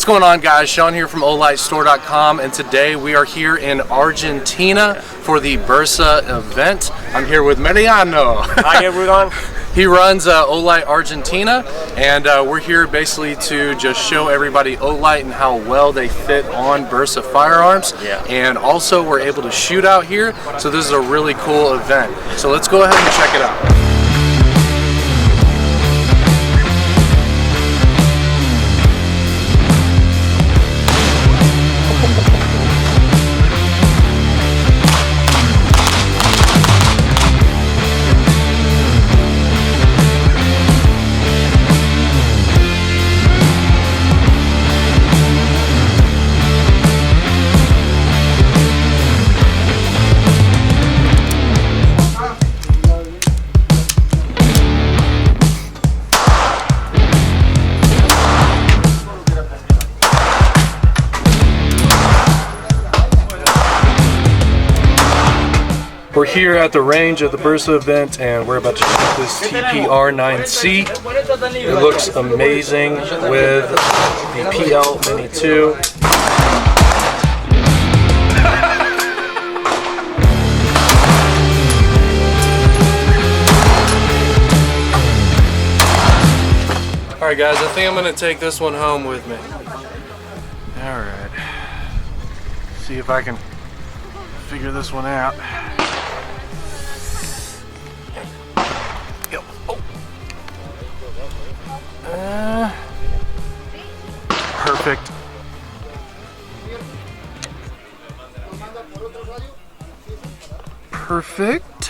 What's going on, guys? Sean here from olightstore.com, and today we are here in Argentina for the Bersa event. I'm here with Mariano. Hi everyone. He runs Olight Argentina, and we're here basically to just show everybody Olight and how well they fit on Bersa firearms. Yeah. And also we're able to shoot out here, so this is a really cool event. So let's go ahead and check it out. We're here at the range of the Bersa event, and we're about to shoot this TPR-9C. It looks amazing with the PL Mini 2. Alright guys, I think I'm going to take this one home with me. Alright. See if I can figure this one out. Perfect. Perfect.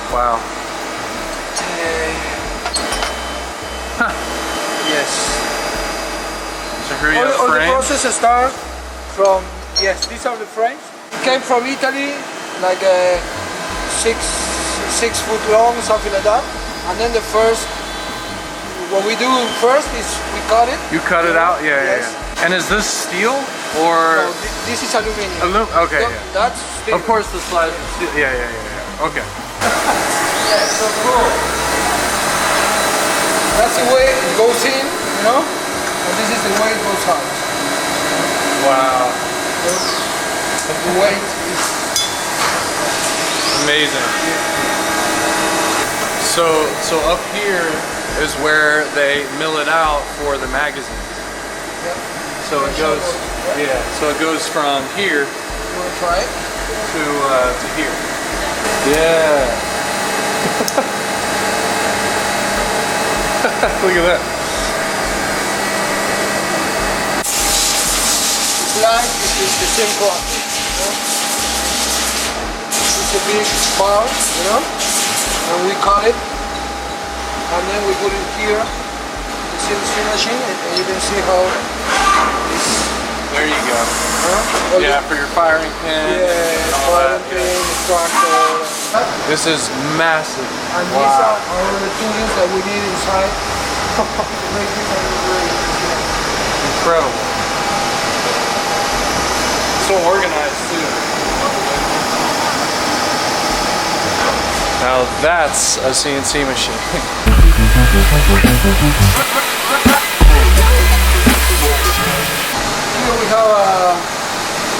Wow. Huh. Yes. So here you have All the frames. process starts from, yes, these are the frames. It came from Italy, like six foot long, something like that. And then the first, what we do first is we cut it. You cut it out? Yeah, yes. yeah. And is this steel or? No, this is aluminum. Okay. No, Yeah. that's steel. Of course, the slide is steel. Yeah. Okay. Yeah, so cool. That's the way it goes in, you know? And this is the way it goes out. Wow. The weight is Amazing. So up here is where they mill it out for the magazines. yeah. So it goes, yeah. So it goes from here You want to try it? to here. Yeah. Look at that. Line is the same quality, you know? It's a big bar, you know? And we cut it, and then we put it here, the CNC machine, and you can see how it's, There you go. all Yeah, the- for your firing pin. yeah, and all that. firing pin, extractor. This is massive. And these are all the tools that we need inside to make this great. Incredible. So organized too. Now that's a CNC machine. Here we have a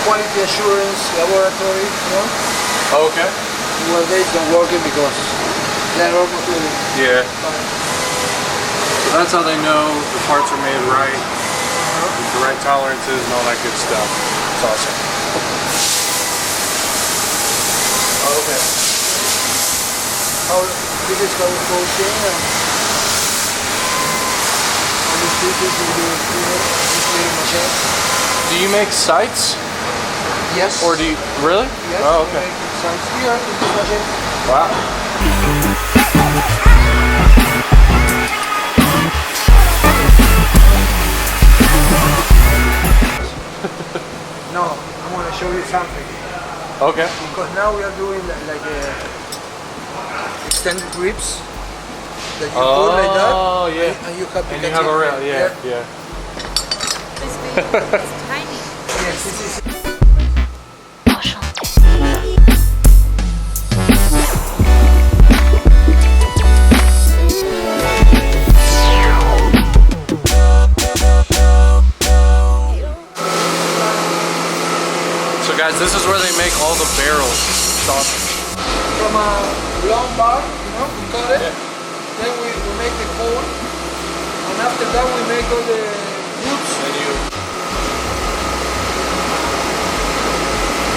quality assurance laboratory, you know, Okay. where they don't work it because they're almost ready. Yeah. So that's how they know the parts are made right, with the right tolerances and all that good stuff. It's awesome. Okay. this is how it goes in, and this is this little machine. Do you make sights? Yes. Or do you really? Yes. Oh, okay. We make sights here in this machine. Wow. No, I'm gonna show you something. Okay. Because now we are doing like extended grips that you put like that. Oh, yeah. And you have the And you have a rail, yeah. This baby is tiny. Yes, this is. So guys, this is where they make all the barrels. From a long bar, you know, we cut it. Yeah. Then we make the hole. And after that we make all the roots.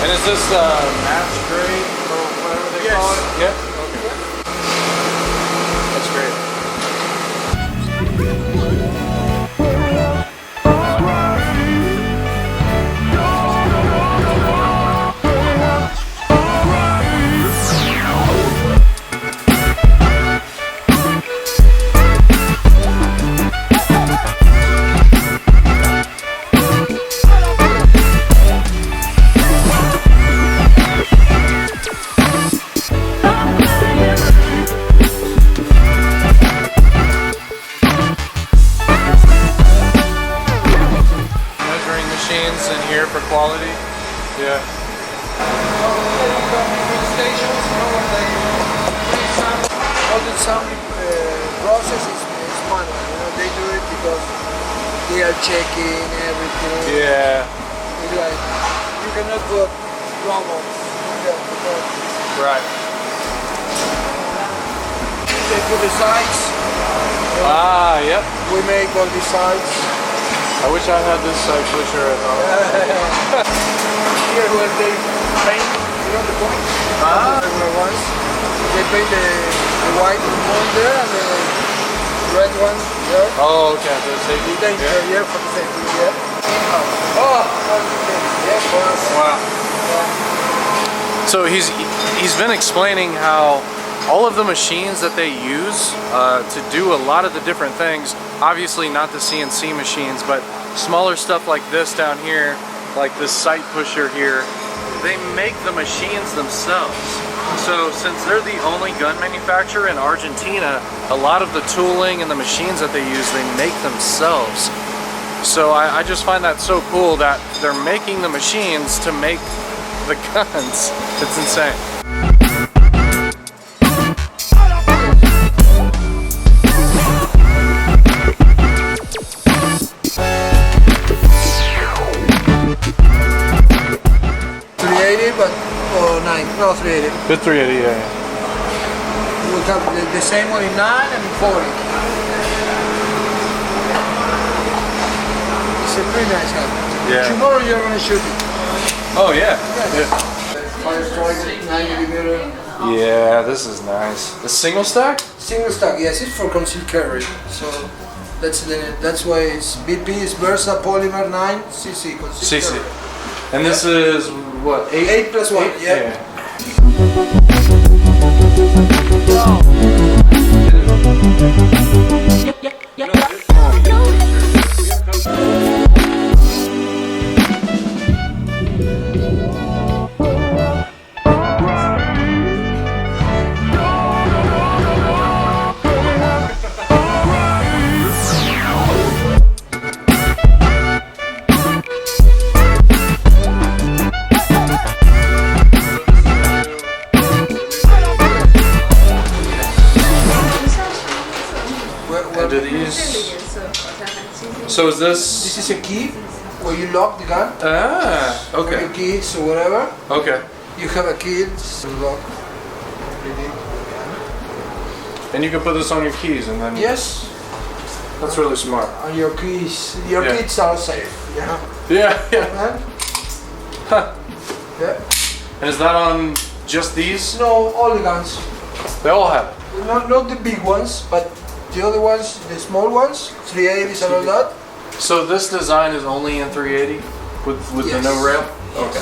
And is this match grade or whatever they Yes. call it? Yeah. Okay. That's great. Machines in here for quality. Yeah. Stations, you know, where they all the sound process is manual. You know, they do it because they are checking everything. Yeah. It's like you cannot put robots. Right. They put the sides. Ah, yep. We make all the sides. I wish I had this side pusher at home. Here where they paint, you know the point? Ah. Regular ones. They paint the white one there and the red one there. Oh, okay. For the safety. Danger, yeah, for the safety, yeah. Oh, yeah, boss. Wow. So he's been explaining how all of the machines that they use to do a lot of the different things, obviously not the CNC machines, but smaller stuff like this down here, like this sight pusher here, they make the machines themselves. So since they're the only gun manufacturer in Argentina, a lot of the tooling and the machines that they use, they make themselves. So I just find that so cool that they're making the machines to make the guns. It's insane. But or 9, no 380. Good 380, yeah. We have the same one in 9 and 40. It's a pretty nice gun. Yeah. Tomorrow you're gonna shoot it. Oh yeah. Fire strike, 9mm. Yeah, this is nice. The single stack? Single stack, yes, it's for concealed carry. So that's why it's BP is Bersa polymer 9cc concealed CC. carry. And this is what? 8 plus 1, yeah. Do these? So is this? This is a key where you lock the gun. Ah, okay. Your keys or whatever. Okay. You have a key to lock. And you can put this on your keys and then... Yes. That's really smart. And your keys are safe. Yeah. Yeah, yeah. And, Huh. yeah. And is that on just these? No, all the guns. They all have it. Not the big ones, but the other ones, the small ones, 380s and all that. So this design is only in 380 with the no rail? Okay.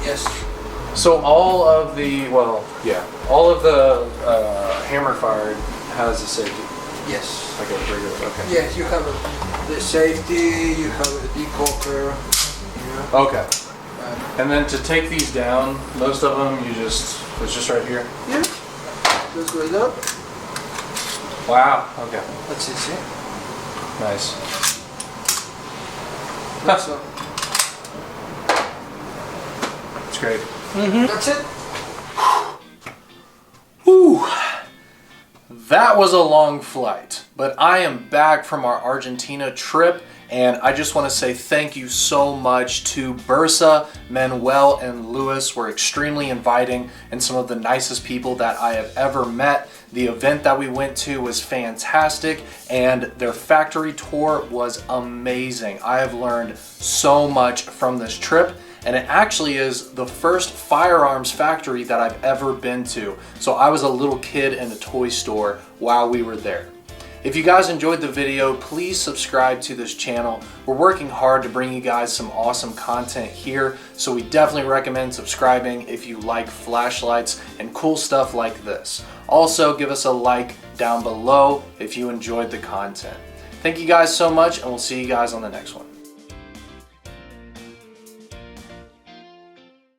Yes. So all of the, all of the hammer fired has a safety. Yes. Like a regular, okay. Yes, you have the safety, you have the decocker. Yeah. Okay. And then to take these down, most of them it's just right here. Yeah. Just like that. Wow. Okay. That's it. Yeah. Nice. That's all. It's great. That's it. Whew. That was a long flight, but I am back from our Argentina trip, and I just want to say thank you so much to Bersa, Manuel, and Luis. Were extremely inviting and some of the nicest people that I have ever met. The event that we went to was fantastic, and their factory tour was amazing. I have learned so much from this trip. And it actually is the first firearms factory that I've ever been to. So I was a little kid in a toy store while we were there. If you guys enjoyed the video, please subscribe to this channel. We're working hard to bring you guys some awesome content here, so we definitely recommend subscribing if you like flashlights and cool stuff like this. Also, give us a like down below if you enjoyed the content. Thank you guys so much, and we'll see you guys on the next one.